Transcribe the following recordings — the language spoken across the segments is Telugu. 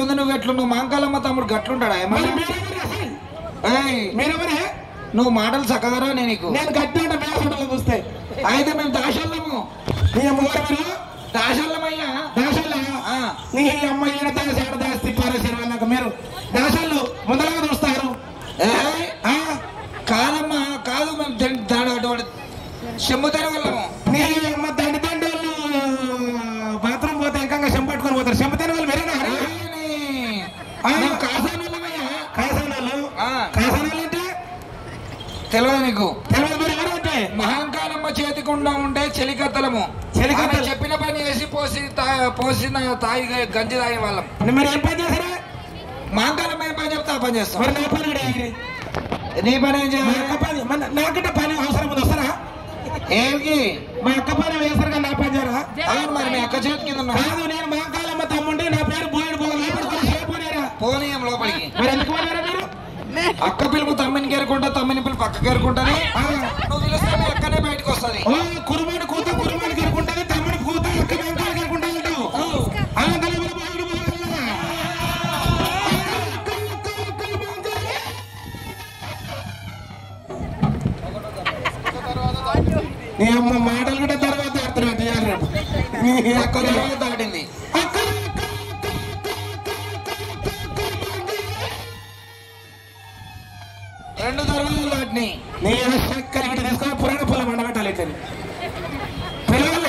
ఎట్లుంది నువ్వు ఎట్లున్నావు మాంకాలమ్మ తమ్ముడు గట్లుంటాడా మీరెవరే? నువ్వు మాటలు చక్కదరా నీకు నేను గట్టి అంటే మేసంలో చూస్తే అయితే మేము దాశల్లము దాశల్లమయ్యా దాసల్లా నీ అమ్మ ఈడ దాసి ఏడ దాసి తిప్పారేసారు వాళ్ళకు మీరు దాసళ్ళు ముందరగా చూస్తారు. కాదమ్మా కాదు మేము చెమ్ము తెరగలము. నీ అమ్మ దండి దండి వాళ్ళు బాత్రూమ్ పోతే ఇంకా చెంపు పట్టుకొని పోతారు. చెంపు తిన వాళ్ళు మెరేనా కాసానోళ్ళమయ్యా కాయసానాలు కాయసానాలు అంటే తెలియదు నీకు తెలియదు. మీరు ఎవరంటే మహాంకాలమ్మ చేతికుండా ఉంటే చెలికత్తలము చెలికత్తలు చెప్పిన పని చేసి పోసిన తాగి గంజి తాగే వాళ్ళం. మరి ఏం పని చేశారా? మహాంకాలమ్మ ఏం పని చెప్తా పని చేస్తాం. మరి నా పని నీ పని ఏం చేయాలి? నాకంటే పని అవసరం ఉంది వస్తారా? ఏమికి మా అక్క పని వేస్తారు కానీ నా పని చేయరా? అవును మరి మీ అక్క చేతి కింద కాదు నేను మహాకాలమ్మ తమ్ముండి నా పేరు బోయడు పోనీయం లోపలికి. మరి ఎందుకు పోయారా మీరు? అక్క పిలుపు తమ్మిని కేరుకుంటా తమ్మిని పిలుపు పక్క కేరుకుంటానే నువ్వు పిలిస్తే మీ అక్కనే బయటకు వస్తుంది. కురుమాడు కూత కురుమాడు కేరుకుంటుంది తమ్ముడు కూత అక్క వెంకాయ కేరుకుంటా ఉంటావు. నీ అమ్మ మాటలు కూడా తర్వాత అక్క దాటింది. రెండు దర్వాజాలు దాటిని నీ చక్కర తీసుకొని పురాణ పూల మండ పెట్టాలి. పిల్లల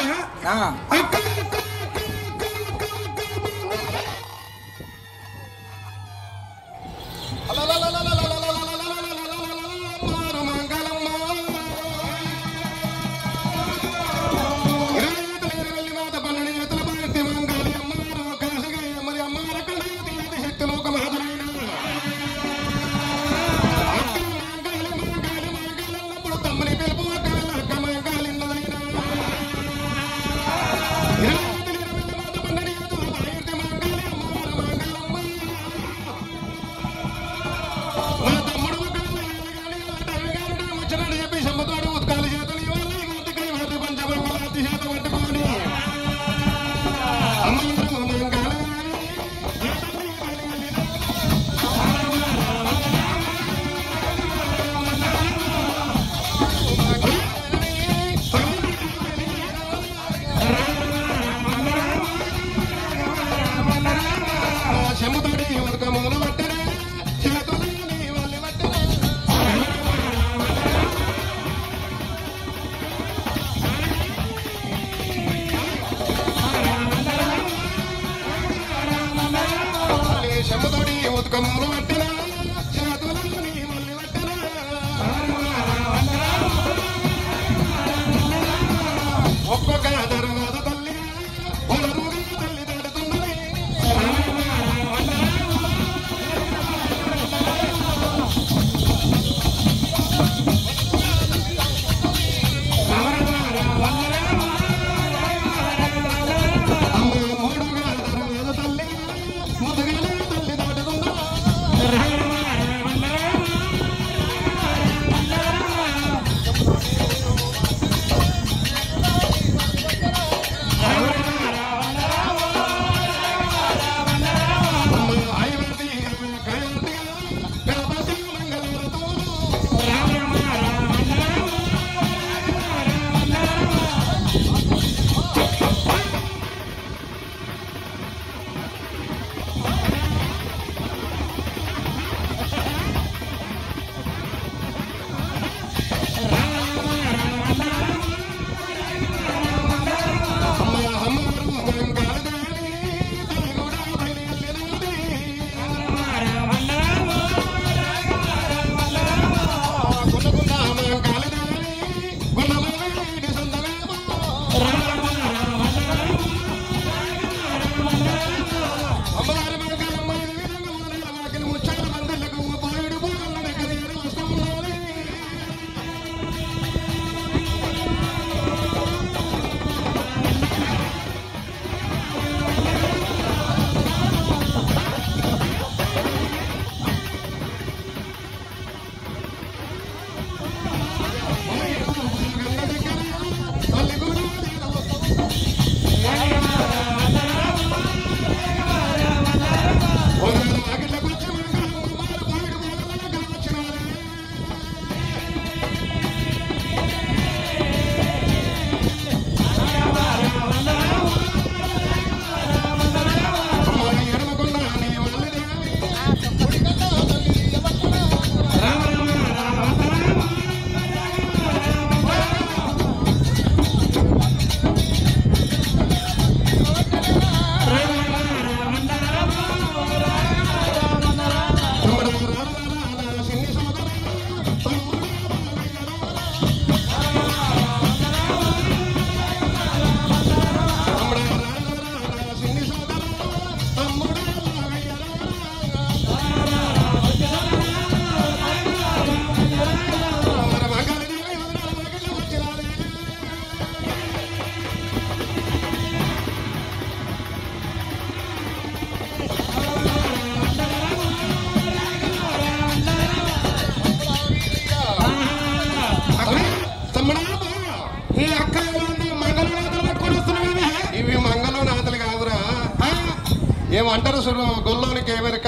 ఏమంటారు గొల్లోనికి ఏమెరక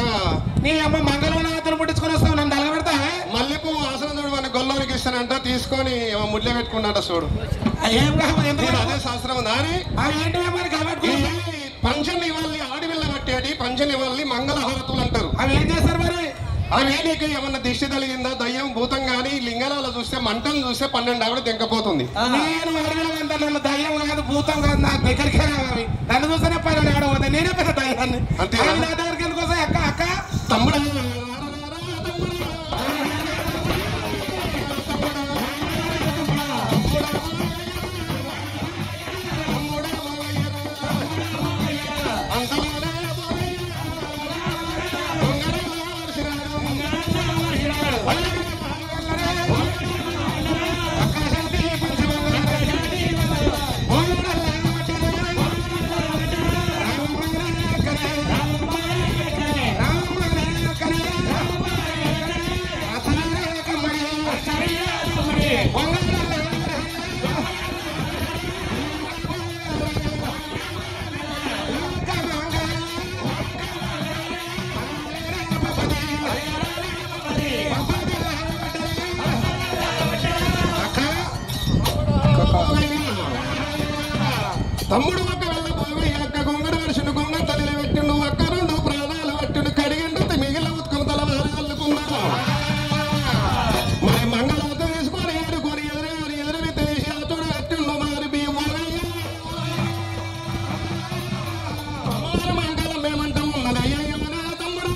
నీ అమ్మ మంగళనాథులు పుట్టించుకొని వస్తావు, నన్ను తలగబెడతా. మల్లెపూ ఆసనం చూడు మన గొల్లోనికి ఇస్తానంట, తీసుకొని ముడ్లే పెట్టుకున్నాట చూడు. ఏం కావాలి, అదే శాస్త్రం దాని ఏంటి మరి కాబట్టి పంచన్ ఇవ్వాలి, ఆడవిల్ల పట్టేటి పంచన్ ఇవ్వాలి మంగళహారతులు అంటారు. అవి ఏం చేస్తారు మరి? అవి నీకు ఏమన్నా దిష్టి తగిలిందా, దయ్యం భూతం గానీ లింగాలలో చూస్తే మంటను చూస్తే 12 ఆవిడ తెంకపోతుంది. నేను అడవిలో అంతా నన్ను దయ్యం కాదు భూతం కాదు, నా దగ్గరికే రావాలి. నన్ను చూస్తేనే పైన ఆడబోతాయి, నేనే పెద్ద దయ్యాన్ని. అంతే నా దగ్గరికి ఎందుకు వస్తాయి? అక్క అక్క తమ్ముడు తమ్ముడు ఒక్క వెళ్ళబోయి అక్క గొంగడు వర్షుడు గొంగ తల్లి పెట్టిండు, ఒక్క 2 ప్రాణాలు పట్టిండు, కడిగిండు మిగిలిన ఉత్కం తల అల్లుకున్నా. మరి మంగళత తీసుకొని ఎదుర్కొని ఎదురు తెలిసి అతడు పెట్టిండు మరి మంగళం ఏమంటాం ఉన్నది అయ్యో తమ్ముడు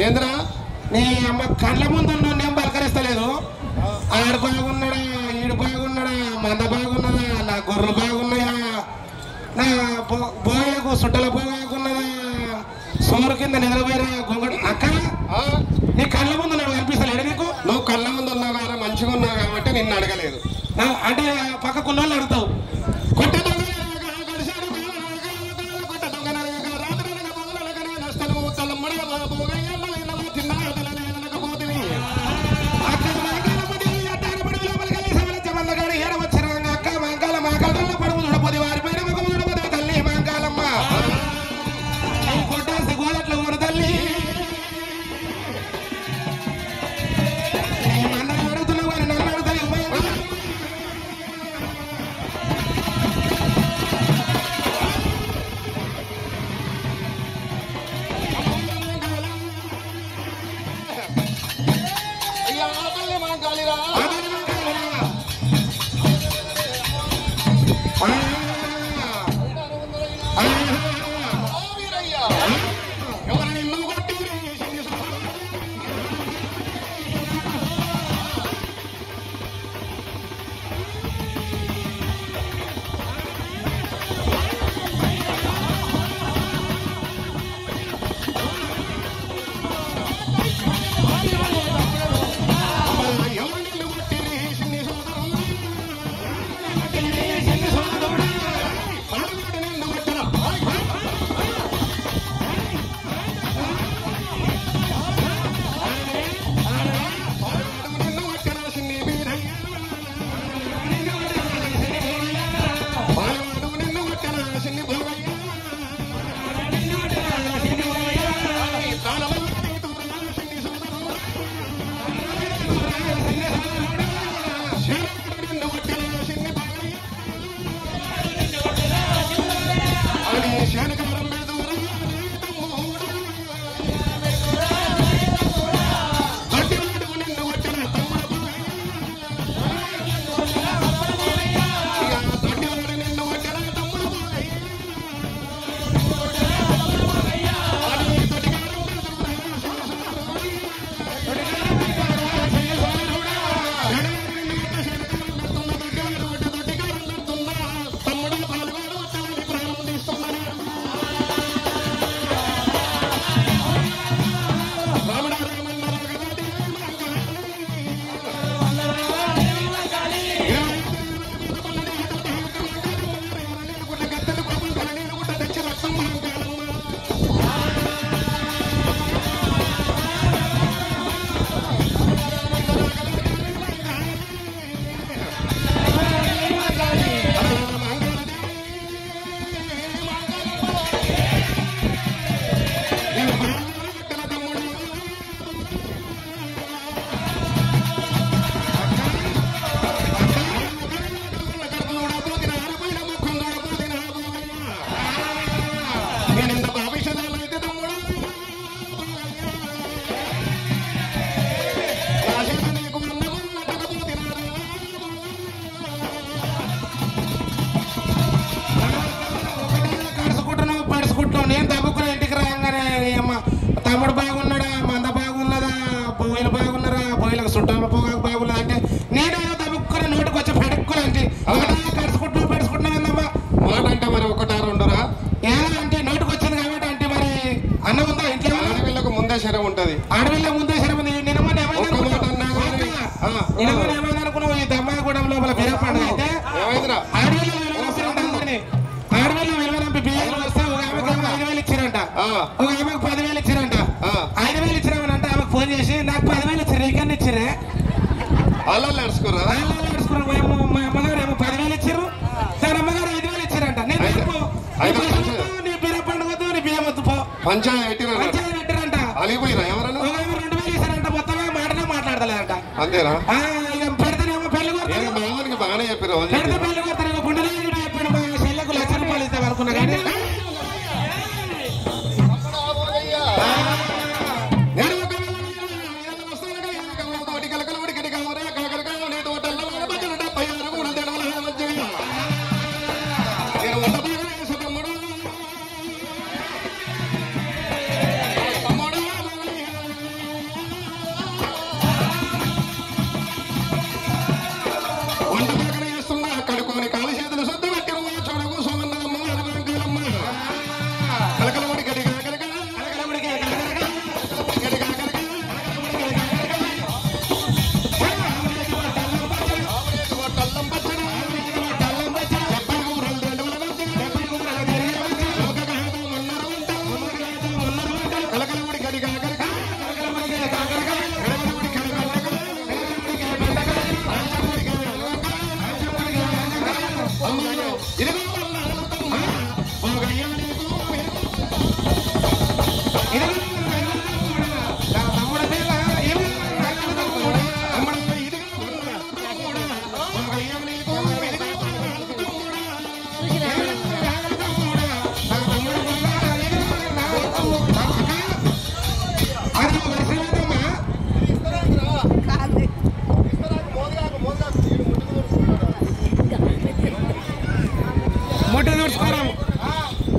ఏంద్రా నీ అమ్మ కళ్ళ ముందు నేను పలకరిస్తలేదు. ఆడు బాగున్నాడా, ఈడు బాగున్నాడా, మంద బాగున్నదా, నా గొర్రెలు బాగున్నాయా, నా బోయకు సుట్టల బాగున్నదా, సోరు కింద నిద్రపోయిన గొంగడు. అక్క నీ కళ్ళ ముందు నాకు కనిపిస్తలేడు నీకు? నువ్వు కళ్ళ ముందు ఉన్నావు కదా, మంచిగా ఉన్నావు కాబట్టి నిన్ను అడగలేదు. అంటే పక్కకున్న వాళ్ళు అడుగుతావు. అడవిలో ముందేసిన ముందు నిన్న ఏమైంది అనుకున్నావు ఈ దమ్మాగూడెం లోపల బీర పండుగ అయితే అడవిలో విలువనంపి బియ్యాలు వస్తే ఒక ఆమెకు 5,000 ఇచ్చారంట, ఒక ఆమెకు 10,000 ఇచ్చారంట. 5,000 ఇచ్చినామనంటే ఆమెకు ఫోన్ చేసి నాకు 10,000 ఇచ్చారు, ఇంకన్నా ఇచ్చారే అలా నడుచుకున్నా. మా అమ్మగారు ఏమో 10,000 ఇచ్చారు, దాని అమ్మగారు 5,000 ఇచ్చారంట. నేను నీ బీర పండుగ నీ బియ్యం వద్దు పో పంచాయతీ పెట్టారంట. అలిగిపోయినా ఎవరన్నా 2,000 ఇచ్చారంట. మొత్తమే మాటనే మాట్లాడలేదంట. అంతేనా? పెడితేనేమో పెళ్లి మామూలుగా బాగానే చెప్పారు. పెడితే పెళ్లి కొడతారు గుండెలు చెప్పాడు మా చెల్లెకు 1,00,000 రూపాయలు ఇస్తాం అనుకున్నా కానీ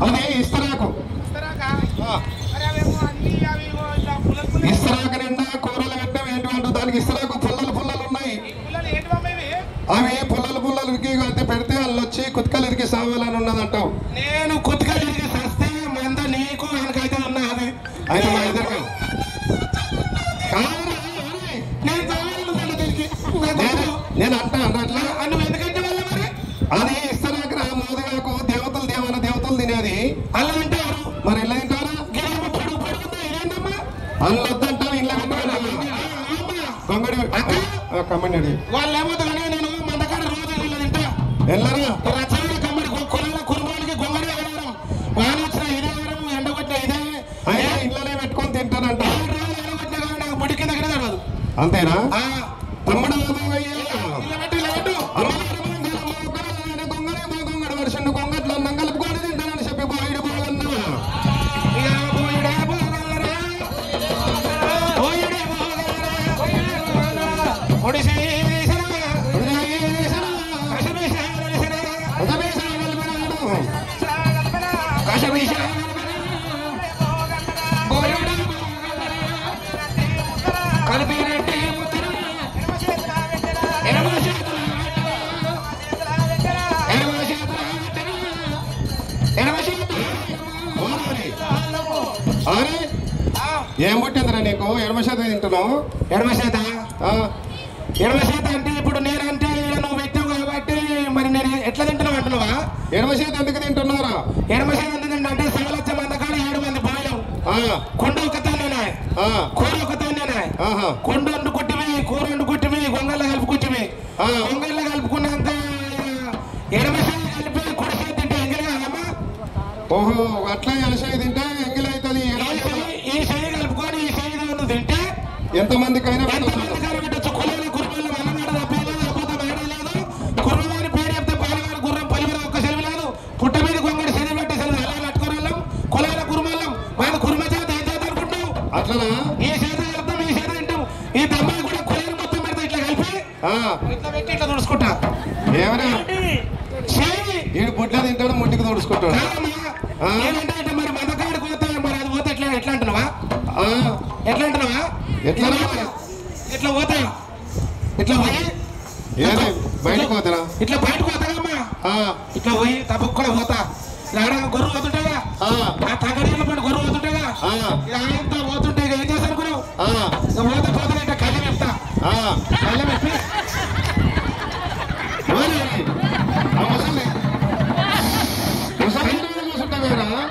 అదే ఇస్తరాకు నిండా కూరలు పెట్టాం. ఏంటంటే దానికి ఇస్తరాకు పుల్లలు ఉన్నాయి. అవి పుల్లలకి అయితే పెడితే వాళ్ళు వచ్చి కుత్కలిరికి సావాలని ఉన్నదంటావు. నేను కుత్కలిరికి సస్తే మంద నీకు ఆయనకైతే ఉన్నా అది అయితే మా ఇద్దరు నేను అంటా అట్లా నువ్వు ఎందుకంటే వల్ల మరి అది ఇస్తరాకు రా మోదగాకు దేవతలు తినేది అలా అంటారు. మరి ఇలా తింటారా? అల్లొద్దంటారు ఇలా కమ్మడి వాళ్ళు ఏమవుతా కానీ నేను మందకాడ రోజు ఇలా తింటా వెళ్ళరా రచన కమ్మడి కుర్బానికి గొంగడి వెళ్ళడం వాన వచ్చిన ఇదే ఎండగొట్టిన ఇదే అయినా ఇళ్ళనే పెట్టుకొని తింటానంట. ఎండగొట్టినా కానీ నాకు బుడి కింద తెలియదు. అంతేనా? తమ్ముడు గొంగడి వర్షం గొంగట్లో అన్నం కలుపుకొని తింటానని చెప్పి పోయిడు పోగన్నా ఏం పుట్టిందిరా నీకు? ఎడమ శాత తింటున్నావు. ఎడమ శాత అంటే ఇప్పుడు నేనంటే నువ్వు పెట్టావు కాబట్టి మరి నేను ఎట్లా తింటున్నావు అంటున్నావా? ఎడమ శాత ఎందుకు తింటున్నారా? ఎడమ శాత ఎందుకంటే 7,00,000 మంది కాడ 7 మంది పోయాం. కొండ ఒకతానే కూర ఒకతానే కొండ వండు కుట్టివి కూర వండు కుట్టివి గొంగళ్ళ కలుపు కుట్టివి గొంగళ్ళ కలుపుకున్నాక ఎడమ శాత కలిపి కుడి శాత తింటే ఎంగిలి కాదమ్మా. ఓహో అట్లా ఎడసాయి తింటే ఎంగిలి అవుతుంది. ఈ సైడ్ కలుపుకొని ఈ సైడ్ తింటే ఎంతమందికైనా పెట్టచ్చు. కులాల కుర్బాలు వల్లనాడు తప్పలేదు అబద్ధం ఆడే లేదు. కుర్రవారి పేరు చెప్తే పాలవారి గుర్రం పలివర ఒక్క సెలవు లేదు. పుట్ట మీద గొంగడి సెలవు పెట్టే సెలవు ఎలా కట్టుకోవాళ్ళం కులాల కుర్మల్లం మన కుర్మ చేత ఏం చేత అనుకుంటావు? అట్లనా? ఈ చేత కలుపుతాం ఈ చేత తింటాం. ఈ దమ్మాయి కూడా కులాలు మొత్తం పెడతా ఇట్లా కలిపి ఇట్లా పెట్టి ఇట్లా తుడుచుకుంటా. ఏమన్నా ఈడు పుట్ల తింటాడు ముట్టికి తుడుచుకుంటాడు. ఏమంటే మరి మదకాడు పోతే మరి అది పోతే ఎట్లా ఎట్లా అంటున్నావా? ఎట్లా అంటున్నావా? ఇట్లా పోతాయి ఇట్లా పోయి బయటకు పోతారా? ఇట్లా బయటకు పోతాయమ్మా. ఇట్లా పోయి తప్పకుండా పోతా. ఏడాది గొర్రె పోతుంటాయిగా ఆ తగ్గడీళ్ళ పడి గొర్రె పోతుంటాయిగా ఇంత పోతుంటే ఏం చేశారు గురు పోతే పోతే ఇంకా కళ్ళెం చెప్తా కళ్ళెం చెప్పి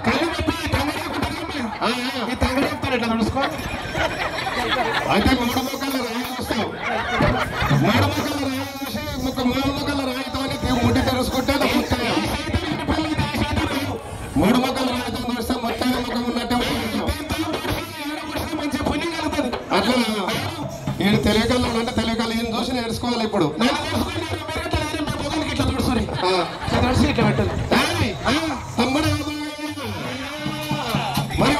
కళ్ళు చెప్పి ఈ తగ్గడి చెప్తారు ఇట్లా నడుచుకో అయితే మూడు మొక్కల రాయి చూస్తావు మూడు మొక్కల రాయి చూసి మూడు మొక్కల రాయితో ముట్టి తెరుచుకుంటే మూడు మొక్కల రాయితో చూస్తే మొత్తం ముఖం ఉన్నట్టే మంచిగా పుణ్యం కలుగుతుంది అట్లా ఈయన తెలియకల్లో అంటే తెలియకల్లు ఈయన చూసి నేర్చుకోవాలి ఇప్పుడు ఇట్లా తుడుచుని తుడిచి ఇట్లా పెట్టదు తమ్ముడు మరి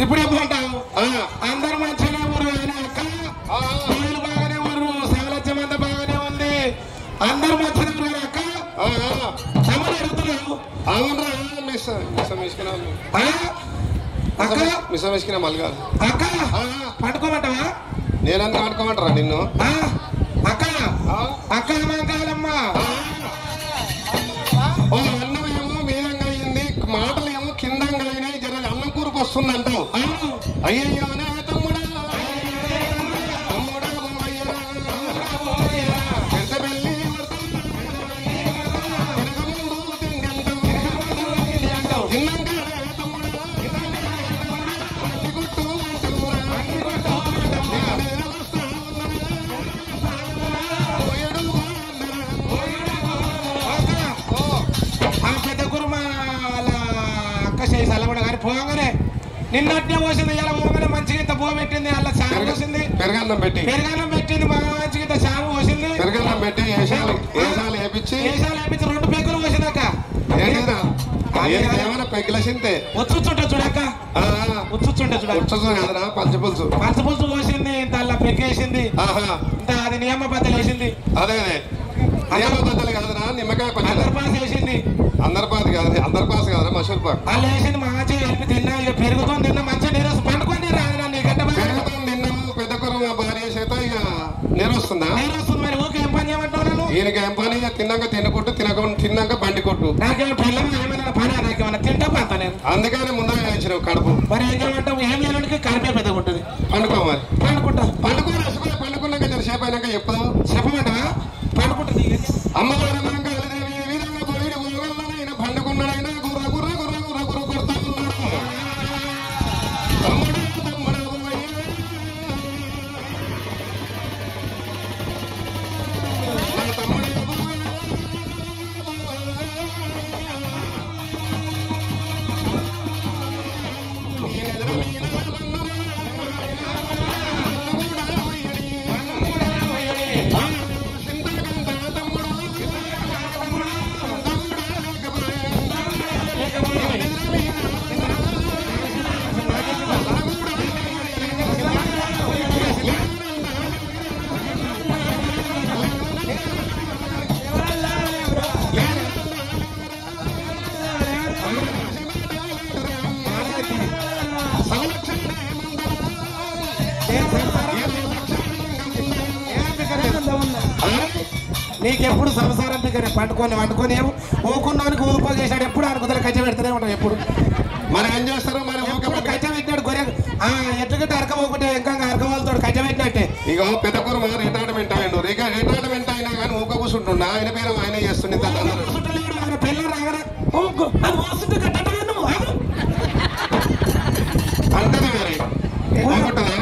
ఇప్పుడు చెప్పంటావు అందరు మంచిగానే ఊరు అక్క వీళ్ళు బాగానే ఊరు సవలత్యం అంతా బాగానే ఉంది అందరు మంచిగా ఊరు అక్క తమరు అడుగుతున్నావు అవునరా మిసమిస్కిన మల్గా అక్క పండుకోమంటావా నేనంతా ఆడుకోమంటారా నిన్ను అక్క అక్క మంకాలమ్మా అన్నం ఏమో మీదంగా అయింది మాటలు ఏమో కిందంగా అయినాయి జర అన్నం కూరకు వస్తుందంటావు అయ్యయ్యో అనే తమ్ముడా పెద్ద పెళ్ళి పోగానే నిన్నట్టే పోసింది ఇలా పోగానే మంచిగా ఇంత పో పెట్టింది అలా చారు పోసింది పెరగన్నం పెట్టింది మంచిగా ఇంత చారు పోసింది పెరగన్నం పెట్టి ఏషాలు వేపించి 2 పెగ్గులు పోసిందక్క ఏమైనా పెగ్గులసింతే వచ్చుంటే చూడక్క వచ్చుంటే చూడ కదరా పంచపులుసు పోసింది ఇంత అలా పెగ్గేసింది ఇంత అది నియమ బద్దలు వేసింది అదే నియమ బద్దలు కాదురా నిమ్మకాయ అంతర్పాస్ వేసింది అందరిపాస్ కాదురా మసూర్ పాక్ వాళ్ళు వేసింది మంచిగా వెళ్ళి తిన్నా ఇక పెరుగుతుంది తిన్నా మంచిగా నీరు పండుకొని రాదు పెరుగుతుంది తిన్నాము పెద్ద కూర మా భార్య చేత ఇక నీరు వస్తుందా నీరు వస్తుంది మరి ఓకే ఏం పని చేయమంటావు నేను ఈయనకి ఏం పని తిన్నాక తినకొట్టు తిన్నాక బండి కొట్టు నాకేమో పిల్లలు ఏమైనా పని నాకేమన్నా తింటా పంత నేను అందుకని ముందుగా వేయించినావు కడుపు మరి ఏం చేయమంటావు ఏం చేయడానికి కరిపే పెద్దగా ఉంటుంది పండుకో మరి పండుకుంటా పండుకున్నాక సేపు అయినాక చెప్తావు చెప్పమంటావా పండుకుంటుంది అమ్మవారి విధంగా పొడిడి గురువులైనా పండుకున్నాడైనా గుర్ర గుర్ర గుర్ర గుర్ర గుర్ర కొడతా ఉన్నాడు తమ్ముడు తమ్ముడు నీకెప్పుడు సంసారం పిక్కనే పండుకొని ఏమో ఊకున్నానికి ఊదుపో చేశాడు ఎప్పుడు అనుకుదల కచ్చ పెడుతూనే ఉంటాం ఎప్పుడు. మరి ఏం చేస్తారు మరి కచ్చ పెట్టినాడు గొర్రె ఎట్లకంటే అరకపోకుంటే ఇంకా అరకవాళ్ళతో కచ్చ పెట్టినట్టే. ఇక పెద్ద కూర మరి రిటైర్మెంట్ అయ్యిండు. రిటైర్మెంట్ అయినా కానీ ఊక కూర్చుంటున్నా ఆయన పేరు ఆయన చేస్తుండే పిల్లలు రాగరా అంటది మరి బాగుంటుందా?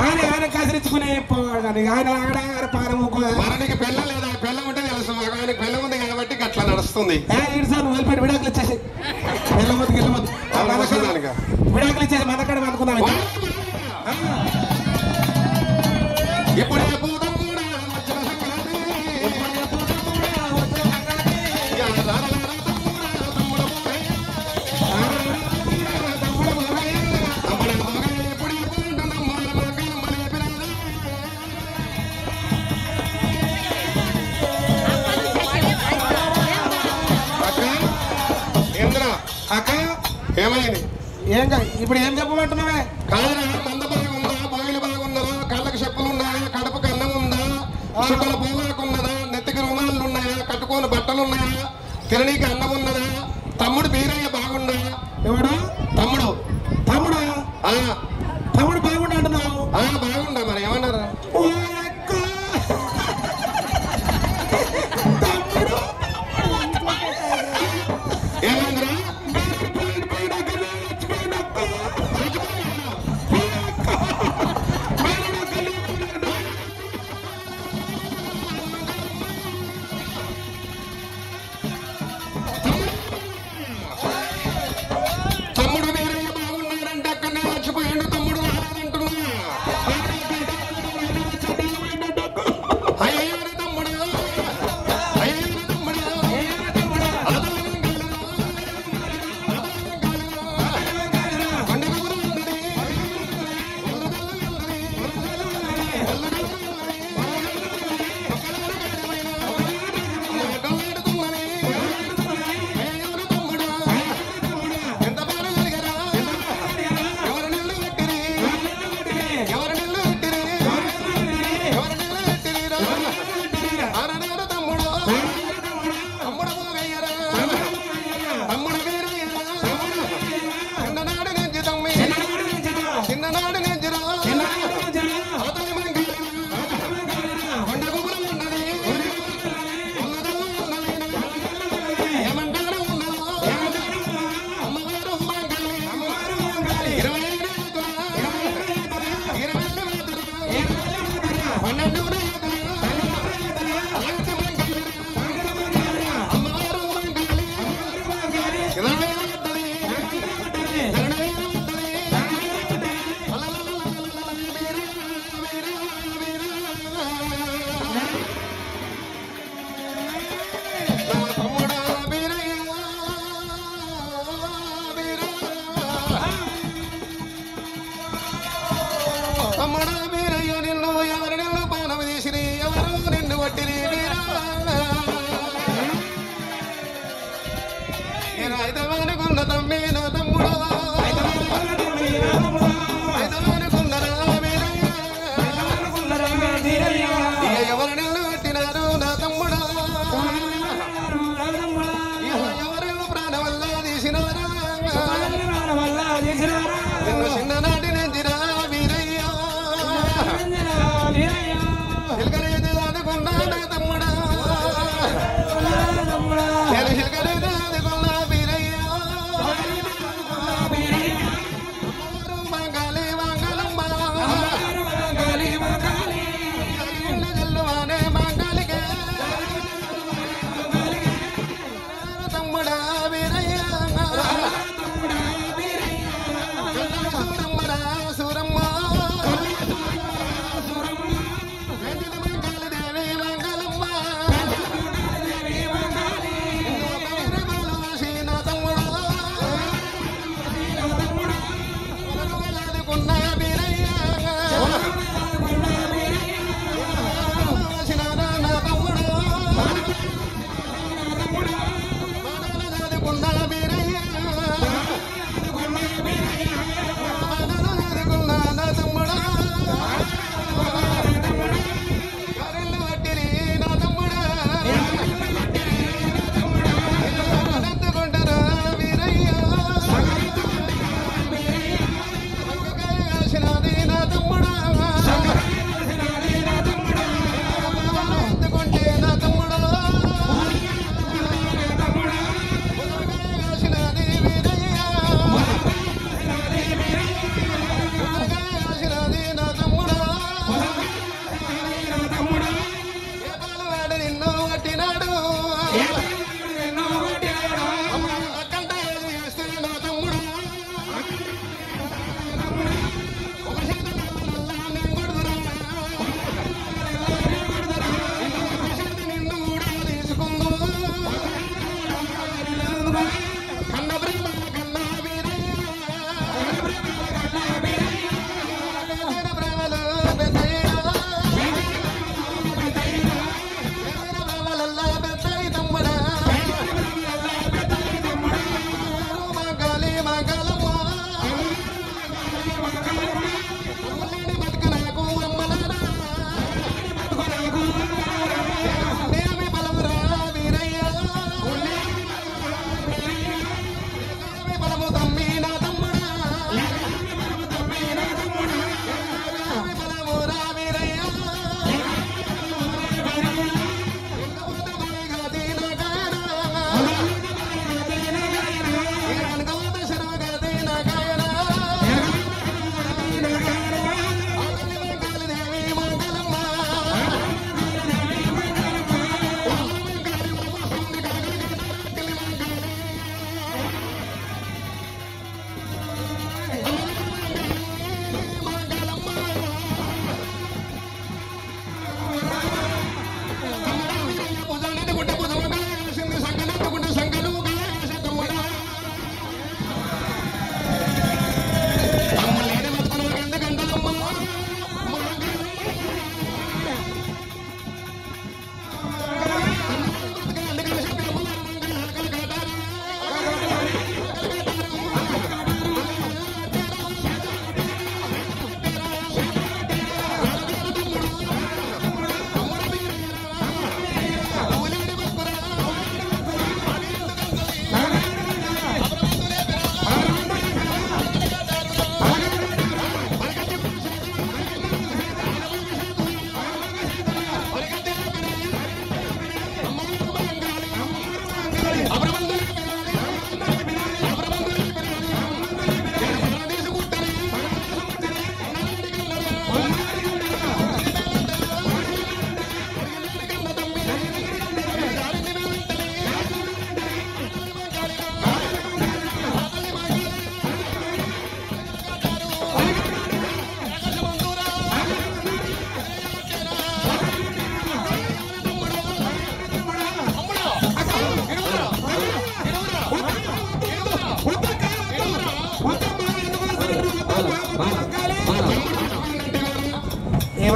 ఆయన కసిరించుకునే ఆయన పారం మనకి పెళ్ళ లేదా పెళ్ళ ఉంటే తెలుసు ఆయనకి పెళ్ళ ఉంది కాబట్టి అట్లా నడుస్తుంది. వదిలిపెట్టి విడాకులు ఇచ్చేసి వెళ్ళబోతు విడాకులు ఇచ్చేసి మన కాడ అనుకున్నాం. ఇప్పుడు అక్క ఏమైంది? ఇప్పుడు ఏం చెప్పమంటున్నావే? కాదురా మంద బాగుందా, బాయిలు బాగున్నదా, కళ్ళకి చెప్పులు ఉన్నాయా, కడుపుకి అన్నం ఉందా, చుట్టల పోగాకు ఉన్నదా, నెత్తికి రుమాలు ఉన్నాయా, కట్టుకోని బట్టలు ఉన్నాయా, తిననీకి అన్నం ఉన్నదా, తమ్ముడు బీరయ్య బాగుండా? ఎవడు తమ్ముడు? తమ్ముడా? తమ్ముడు బాగుండా అంటున్నావు? బాగుండా. మరి ఏమన్నారా? ఏమైందిరా? తమ్ముడు వీరయ్య బాగున్నాడంటే అక్కడనే మర్చిపోయిండు. తమ్ముడు రాలేదంటున్నా. అయ్యో తమ్ముడు, అయ్యో తమ్ముడు,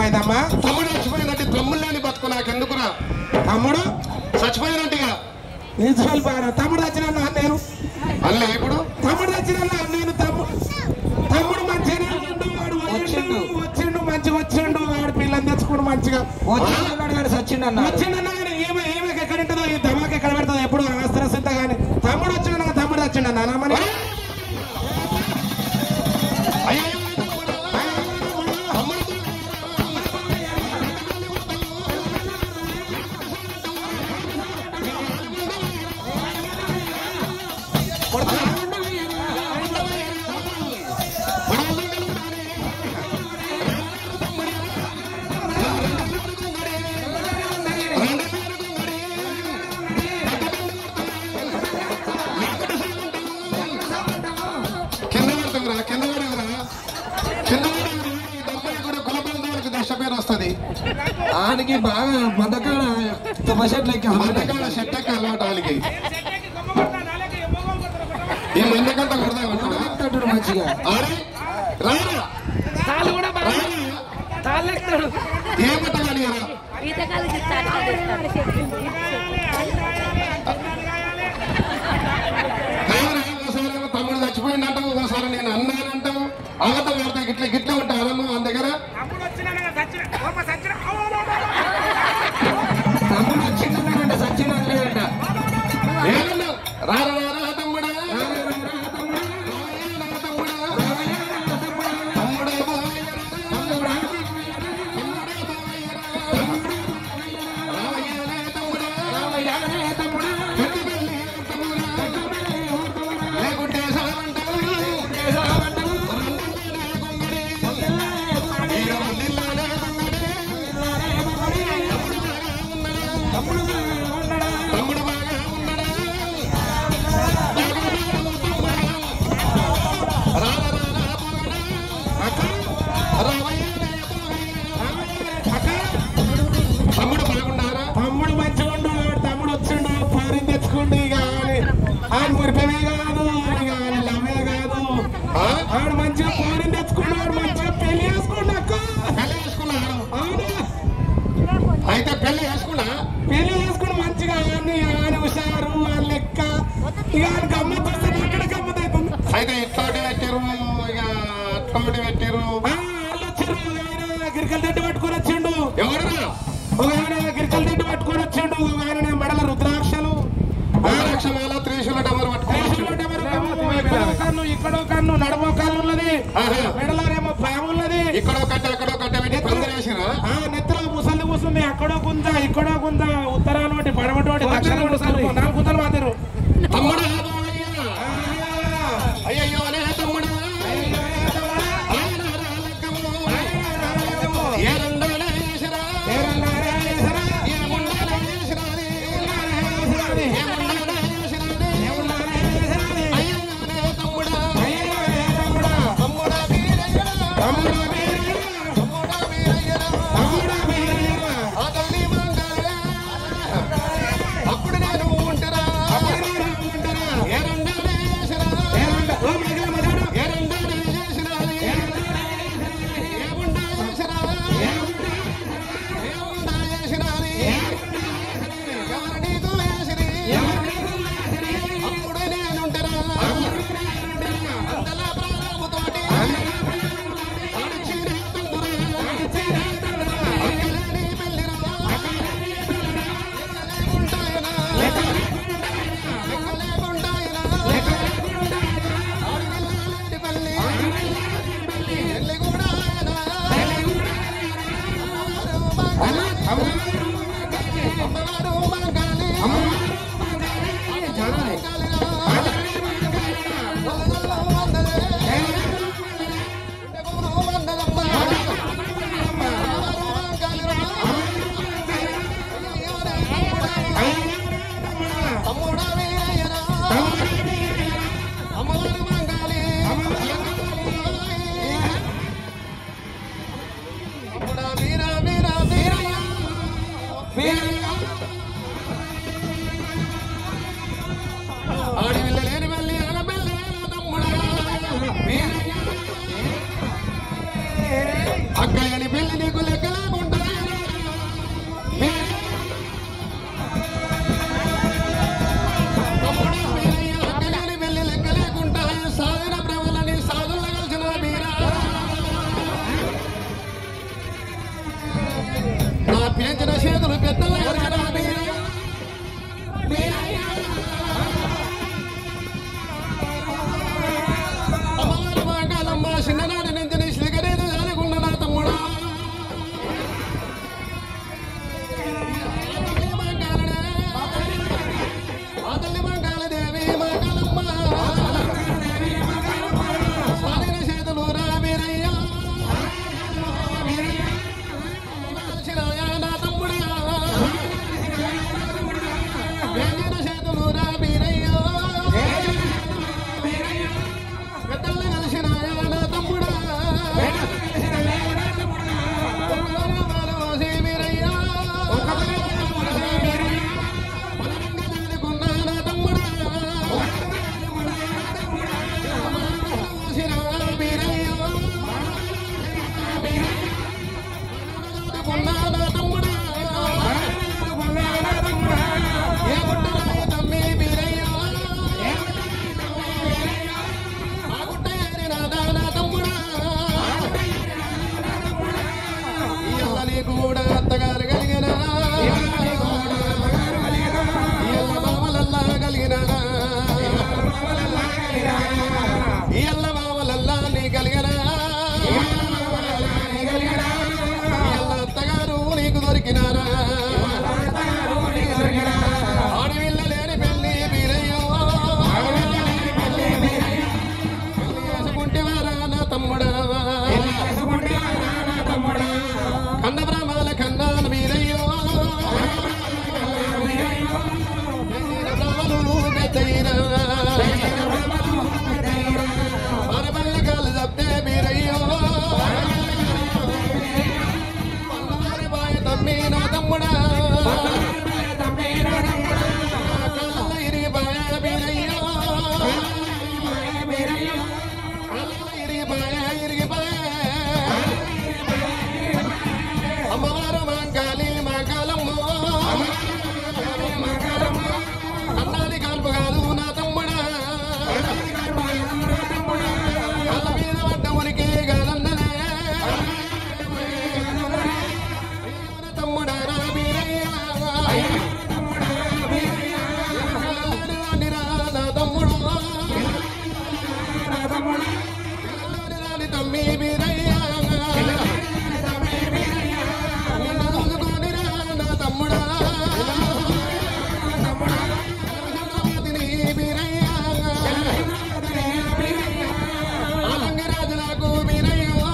ఏమైందమ్మా? తమ్ముడు చచ్చిపోయినట్టు తమ్ముళ్ళని బతుకు నాకెందుకురా? తమ్ముడు చచ్చిపోయినట్టుగా నిజాలు బాగా తమ్ముడు వచ్చిన నేను అల్లే ఇప్పుడు తమ్ముడు వచ్చిన నేను తమ్ముడు మంచిగా వచ్చిండు మంచిగా వచ్చిండు వాడు పిల్లని తెచ్చుకోండు మంచిగా వచ్చిండన్న వచ్చిండన్నా కానీ ఏమే ఎక్కడ ఉంటుందో ఈ దమాకి ఎక్కడ పెడుతుందో ఎప్పుడు అవసరసింత కానీ తమ్ముడు వచ్చిండు తమ్ముడు వచ్చిండన్నా మరి ఆనికి బాగా మదకాడ మదకాడ షెట్ ఎక్క అలవాటు వాళ్ళకి ఈ మందకంతా కొడతాడు మంచిగా ఏమంటాడు తమ్ముడు చచ్చిపోయిందంట ఒకసారి నేను అన్నానంటావు అవత వార్త గిట్ల గిట్ల ఉంటా అదమ్మా మన దగ్గర తమ్ముడు వచ్చిందంట సచిన్ లేదంట ఏమన్నా రారా తమ్ముడా అయితే ఇట్లాంటి పెట్టారు ఇక అట్లాంటి పెట్టారు గిరికల తిట్టు పట్టుకొని వచ్చిండు ఎవరు ఒక ఆయన గిరికల తిట్టు పట్టుకొని వచ్చిండు ఒక ఆయన మెడల రుద్రాక్షలు రుద్రాక్షమాల త్రిశూల డమరు కన్ను ఇక్కడో కన్ను నడమో కన్ను ఉన్నది మెడలనేమో పాము ఉన్నది ఇక్కడో కట్ట అక్కడో కట్ట పెట్టి పందిరేసిరా నెత్తిలో ముసలి కూర్చుంది అక్కడో గుంజ ఇక్కడో గుంజ ఉత్తరాలు పడమటి దక్షిణ 4 గుంతలు మాతారు తమ్ముడు అయ్యో అనే తమ్ముడు కూడా అత్తగారు కలిగిన మామలల్లా కలిగిన ఇళ్ళ మామలల్లా నీ కలిగిన అత్తగారు నీకు దొరికినారా ఆడవిల్ల లేని పెళ్లి బీరయ్యో వేసుకుంటేవారా నా తమ్ముడా కన్న బ్రహ్మాల కన్నాను మీరయ్యో బ్రహ్మలు పెద్దయినా మరపల్లికాలు చెప్తే మీరయ్యో బాయ తమ్మి నా తమ్ముడా కళ్ళ ఇరిగిపాయ మీరయ్యో కళ్ళ ఇరిగిపాయ అమ్మవారు మాంకాలి మాంకాలమ్మో అన్నాది కాల్పు కాదు నా తమ్ముడా కళ్ళ మీద పడ్డమునికి కాదన్నదే తమ్ముడా నా వీరయ్యా నా తమ్ముడు తమ్మి వీరయ్యా తమ్ముడా ఆలంగరాజు నాకు మీరయ్యో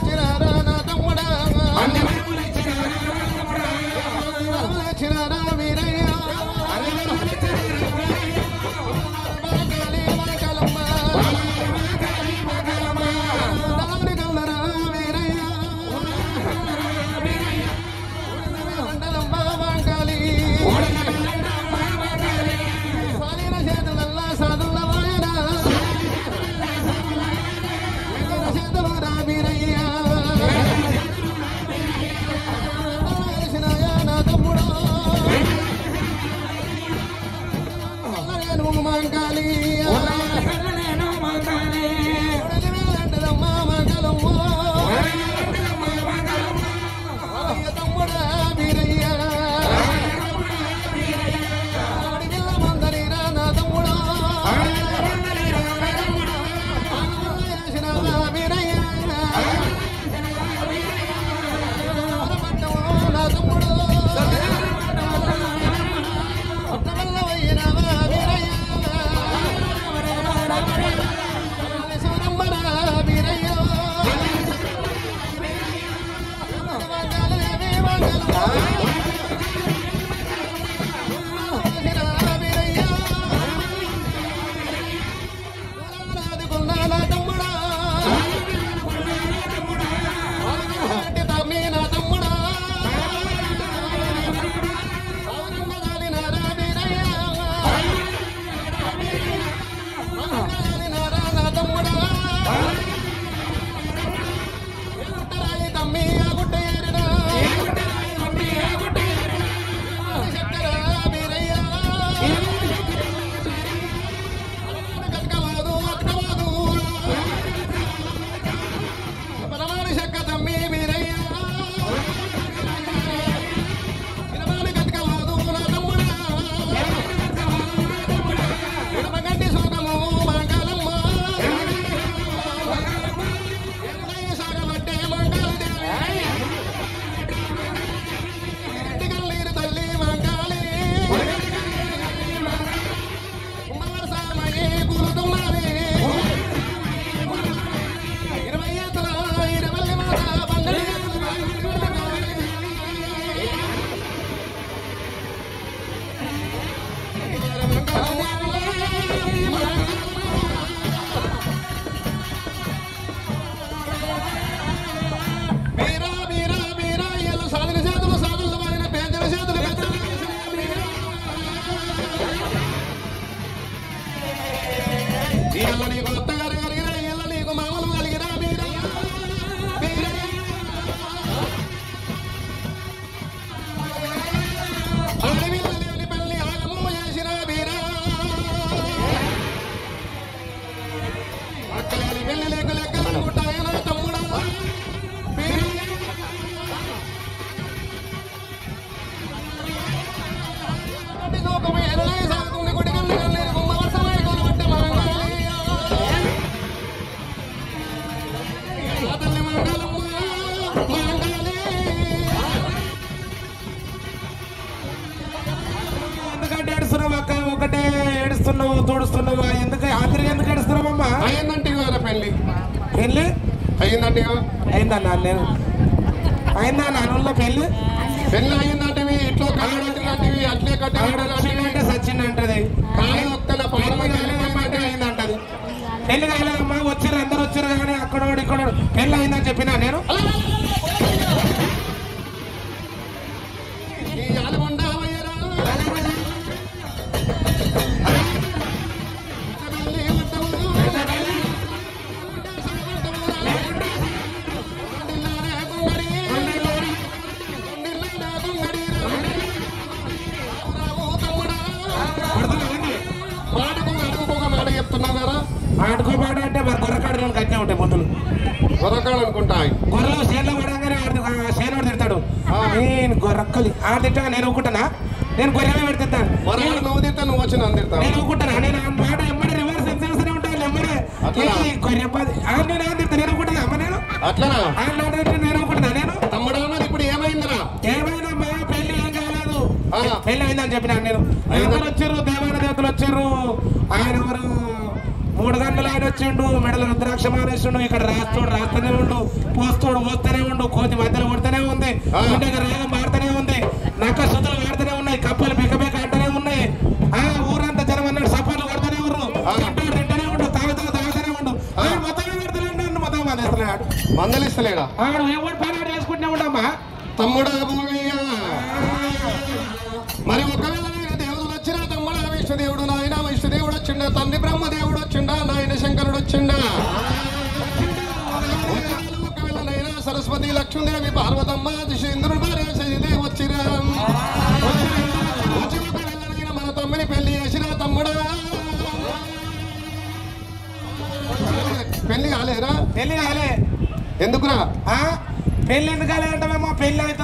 చిరారా నా తమ్ముడా చిరారా మీరయ్యో పెళ్లి పెళ్ళి అయ్యిందండి అయిందన్నా నేను అయిందా నాన్న పెళ్ళి పెళ్లి అయ్యిందంటే ఇట్లో కట్టబెట్టినవి అట్లే అంటే సచ్చిందంటది కాళ్ళు ఒక్కల అంటే అయిందంటది పెళ్లి కాలేదమ్మా వచ్చారు అందరు వచ్చారు కానీ అక్కడోడు ఇక్కడ పెళ్ళి అయిందని చెప్పినా నేను ఆడుకోబాడు అంటే మరి గొర్రకాడలో కట్టే ఉంటాయి పొద్దులు గొర్రకాడు అనుకుంటా గొర్రెలు చేనులో పడంగానే చేనోడు తిడతాడు నేను గొర్రక్కలి తిట్టా నేను ఊకుంటానా నేను గొర్రెలే పెడతాను నువ్వు తిట్టా నువ్వు వచ్చి నన్ను తిడతా నేను ఊకుంటానా నేను మాట ఎమ్మడే రివర్స్ ఎక్సెల్సనే ఉంటాను ఎమ్మడే గొర్రెపది నేను తిడతా నేను ఊకుంటాను అమ్మ నేను అట్లనా నేను ఊకుంటున్నా నేను తమ్ముడు ఇప్పుడు ఏమైందిరా ఏమైందమ్మా పెళ్లి ఏం కాలేదు పెళ్లి అయిందని చెప్పినా నేను అందరు వచ్చారు దేవాన దేవతలు వచ్చారు ఆయన ఎవరు 3 గంటలు ఆయన వచ్చిండు మెడల రుద్రాక్ష మానేసిండు ఇక్కడ రాస్తూనే ఉండు పోస్తూనే ఉండు కోతి మధ్యలో కొడుతూనే ఉంది ఇంటికి రాగం మారుతూనే ఉంది నక్క శుద్ధులు వాడుతూనే ఉన్నాయి కప్పలు బిక్కబెక్క అంటూనే ఉన్నాయి ఊరంతా జనం అన్నాడు సపాలు కొడుతూనే ఉన్నారు తింటూనే ఉండు తాగుతూనే ఉండు మొత్తం పెడతలేడు మొత్తం మందిస్తున్నాడు మందలిస్తలేడా ఎవరు పని చేసుకుంటూనే ఉండమ్మా తమ్ముడు మరి ఒకవేళ దేవుడు వచ్చినా తమ్ముడు విష్ణుదేవుడు నాయన విష్ణుదేవుడు వచ్చిండా తండ్రి బ్రహ్మదేవుడు వచ్చిండా నాయన శంకరుడు వచ్చిండా ఒకవేళ నైనా సరస్వతి లక్ష్మీదేవి పార్వతమ్మ దిశేంద్రుడు భార్య శశిదేవి వచ్చిరా ఒకవేళ మన తమ్మిని పెళ్లి చేసినా తమ్ముడా పెళ్లి కాలేరా పెళ్లి కాలే ఎందుకురా పెళ్లి ఎందుకు కాలేదంటామేమో పెళ్లి అయితే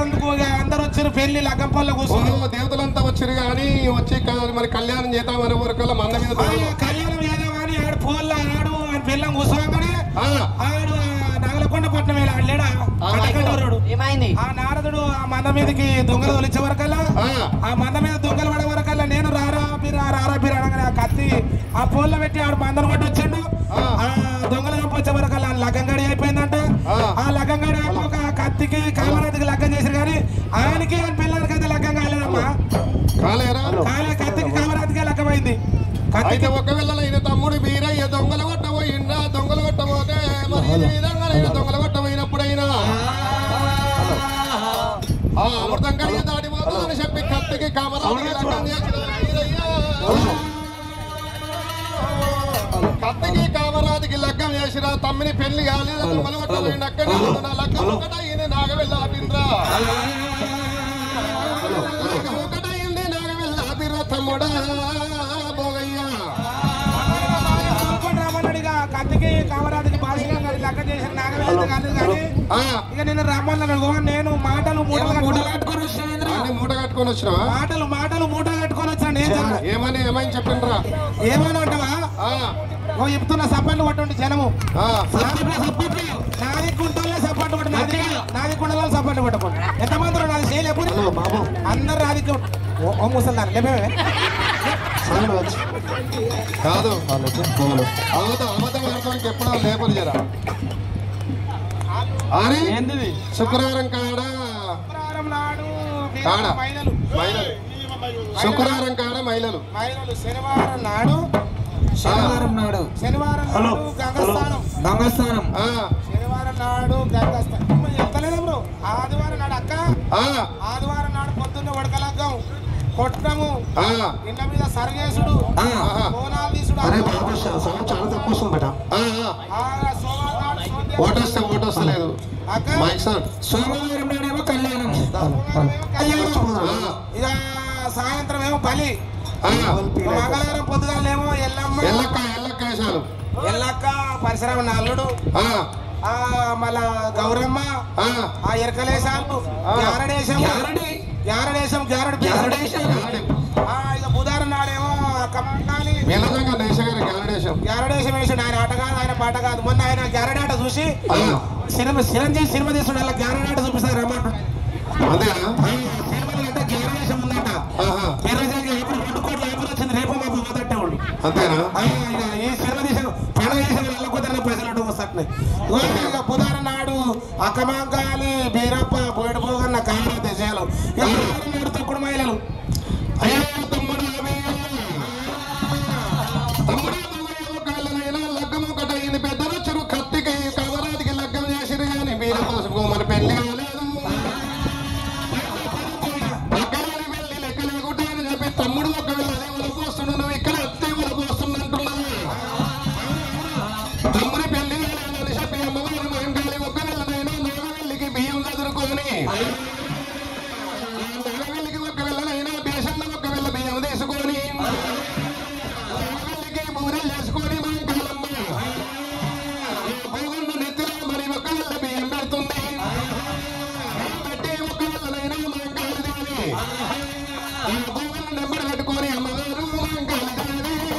అందరు వచ్చారు పెళ్లి లగ్గంపల్ల కూర్చొని దేవతలంతా వచ్చారు కానీ వచ్చి మరి కళ్యాణం చేద్దామని ఊరికల్లా మంద మీద కళ్యాణం చేద్దామని ఆడు ఫోన్లో ఆడు ఆయన పెళ్ళం కూర్చోగానే ఆడు నగలకొండ పట్నం వెళ్ళాడా ఆ నారదుడు ఆ మంద మీదకి దొంగలు తొలిచే వరకల్లా ఆ మంద మీద దొంగలు పడే వరకల్లా నేను రారా బీరా అనగానే ఆ కత్తి ఆ ఫోన్లో పెట్టి ఆడు మందను కొట్టి వచ్చాడు ఆ దొంగలు చంపొచ్చే వరకల్లా లగ్గంగాడి అయిపోయిందంట ఆ లగ్గంగాడి అయిపోక కత్తికి కామరాతికి లగ్గం చేశారు కానీ ఆయనకి ఆయన పిల్లలకి అయితే లగ్గం కాలేదమ్మా కత్తికి కామరాతికే లగ్గమైంది అయితే ఒకవేళ ఈయన తమ్ముడు బీరయ్య దొంగలు కొట్టబోయిందా దొంగలు కొట్టబోతే మరి ఈ విధంగా దొంగలు కొట్టబోయినప్పుడైనా అమృతం కలిగి దాటిపోతుందని చెప్పి కత్తికి కామరాతికి లగ్గం చేసిన కత్తికి కామరాతికి లగ్గం చేసిరా తమ్మిని పెళ్లి కాలేదు దొంగలు కొట్టబోయింది అక్కడ లగ్గం ఒకటైంది నాగవెళ్ళ ఆపింద్రా ఒకటైంది నాగవెళ్ళ ఆపిరా తమ్ముడా కత్తికి కామరాతికి బాధిగా లెక్క చేసిన నాగవేద కాదు కానీ ఇక నేను రమ్మన్నాను నేను మూట కట్టుకొని వచ్చినా మాటలు మూట కట్టుకొని వచ్చాను ఏమని చెప్పిండ్రా ఏమని అంటావా చెప్తున్నా సప్పట్లు కొట్టండి జనము నాది కుంటల్లో సప్పట్లు కొట్టు నాది కుండలో సప్పట్లు కొట్టకండి ఎంతమంది నాది చేయలేకపోతే అందరు నాది ఓ ముసల్దారు లేమే కాదు అబద్ధం ఎప్పుడో లేపలు జరా శుక్రవారం శుక్రవారం కాడ మహిళలు శనివారం నాడు గంగస్థానం శనివారం నాడు గంగస్థానం చెప్తలేదు బ్రో ఆదివారం నాడు అక్క ఆదివారం నాడు పొద్దున్న వడకలగ్గం కొట్టము ఇళ్ళ మీద సరిగేసుడు కోనాలు తీసుడు చాలా తక్కువ వస్తుంది ఓటొస్తలేదు సోమవారం నాడేమో కళ్యాణం ఇక సాయంత్రం ఏమో బలి మంగళవారం పొద్దుగాలేమో ఎల్లక్క పరిశ్రమ నల్లుడు మళ్ళా గౌరమ్మ ఆ ఎరకలేశాలు గ్యారడేశం ఇక బుధారం నాడేమో గ్యారడేశం వేసాడు ఆయన ఆట కాదు ఆయన పాట కాదు మొన్న ఆయన గ్యారడాట చూసి చిరంజీవి సినిమా తీసుడు అలా గ్యారడాట చూపిస్తారు అన్నమాట సినిమాలో అంటే గ్యారడేశం ఉందట వచ్చింది రేపు మాకు మొదట వాళ్ళు అంతేనా ఈ సినిమా తీసాను పండుగ చేసిన వాళ్ళ కుదరని పైసలు ఇక బుధవారం నాడు అక్కమంకాలి బీరప్ప పోయిడు పోగన్న కాళ్ళ దశలు ఇక నాడు తొక్కుడు మహిళలు అయ్యా తమ్ముడు ఒకళ్ళనైనా లగ్గం ఒకటైంది పెద్దలు చెరువు కత్తికి కవరాదికి లగ్గం చేసిరు కానీ మీరు మన పెళ్లి కాలేదు అక్కడికి వెళ్ళి లెక్క లేకుండా అని చెప్పి తమ్ముడు ఒకవేళ అదే వలపోస్తున్నాడు నువ్వు ఇక్కడ అత్తే వలపోస్తుందంటున్నావు తమ్ముడి పెళ్లి కాలేదని చెప్పి అమ్మవారు మహంకాళి ఒకవేళనైనా నాగవెల్లికి బియ్యం చదువుకొని నాగవెల్లికి ఒకవేళనైనా బేసన్న ఒకవేళ బియ్యం తీసుకొని నాగవెల్లికి బూరెలు చేసుకొని మహంకాళమ్మ భోగన్న నెత్తిలో మరి ఒకవేళ బియ్యం పెడుతుంది పెట్టి ఒకవేళనైనా మహంకాళి దేవి భోగన్న నెంబర్ పెట్టుకొని అమ్మగారు మహంకాళి దేవి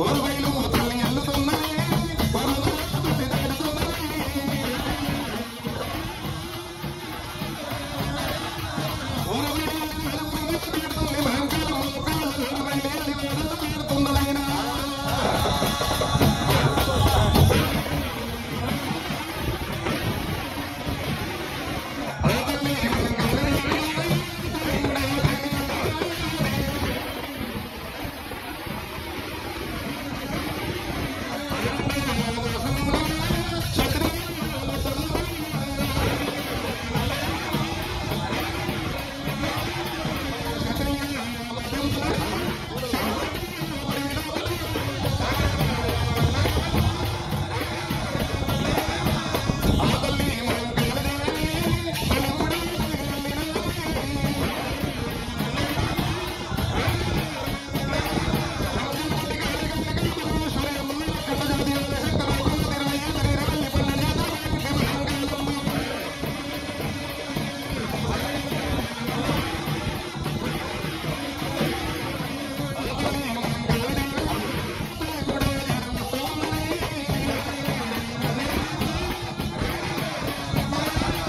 ఓరు బయలు